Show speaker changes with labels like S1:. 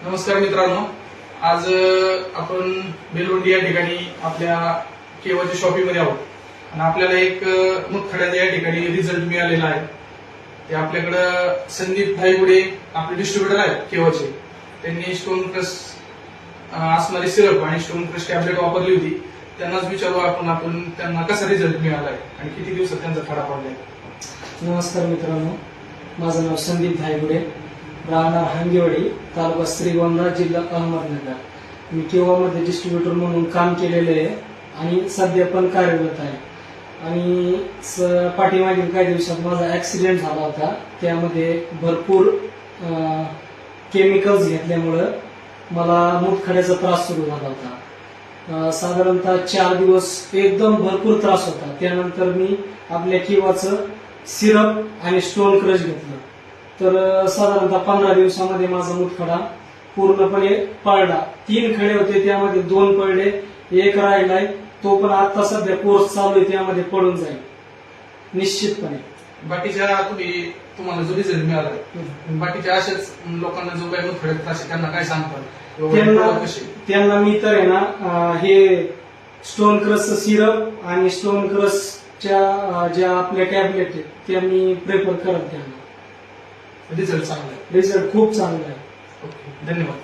S1: नमस्कार मित्रांनो, आज आपण बेलवंडी या ठिकाणी आपल्या केवाच्या शॉपिंगमध्ये आहोत आणि आपल्याला एक मुतखड्याचा या ठिकाणी रिझल्ट मिळालेला आहे. ते आपल्याकडं संदीप धायगुडे आपले डिस्ट्रीब्युटर आहेत केवाचे. त्यांनी स्टोन क्रश असणारी सिरप आणि स्टोन क्रश टॅबलेट वापरली होती. त्यांनाच विचारू आपण त्यांना कसा रिझल्ट मिळाला आहे आणि किती दिवसात त्यांचा खडा पडलाय.
S2: नमस्कार मित्रांनो, माझं नाव संदीप धायगुडे, राहणार हांगेवाडी, तालुका श्रीगोंदा, जिल्हा अहमदनगर. मी केवामध्ये डिस्ट्रीब्युटर म्हणून काम केलेले आहे आणि सध्या पण कार्यरत आहे. आणि पाठीमागील काही दिवसात माझा ऍक्सिडेंट झाला होता. त्यामध्ये भरपूर केमिकल्स घेतल्यामुळं मला मुतखड्याचा त्रास सुरू झाला होता. साधारणतः 4 दिवस एकदम भरपूर त्रास होता. त्यानंतर मी आपल्या केवाचं सिरप आणि स्टोन क्रश घेतलं, तर साधारणतः 15 दिवसामध्ये माझा मुतखडा पूर्णपणे पळला. 3 खडे होते, त्यामध्ये 2 पडले, 1 राहिलाय. तो पण आता सध्या कोर्स चालू आहे, त्यामध्ये पडून जाईल निश्चितपणे.
S1: बाकीच्या तुम्हाला जो रिझल्ट मिळाला बाकीच्या अशाच लोकांना जो काही मुतखड्यात त्रास आहे त्यांना काय सांगतात?
S2: त्यांना मी तर आहे ना, हे स्टोन क्रश सिरप आणि स्टोन क्रशच्या ज्या आपल्या टॅबलेट आहेत त्या मी प्रेफर करत. त्यांना
S1: रिझल्ट चांगला आहे.
S2: रिझल्ट खूप चांगला आहे.
S1: ओके, धन्यवाद.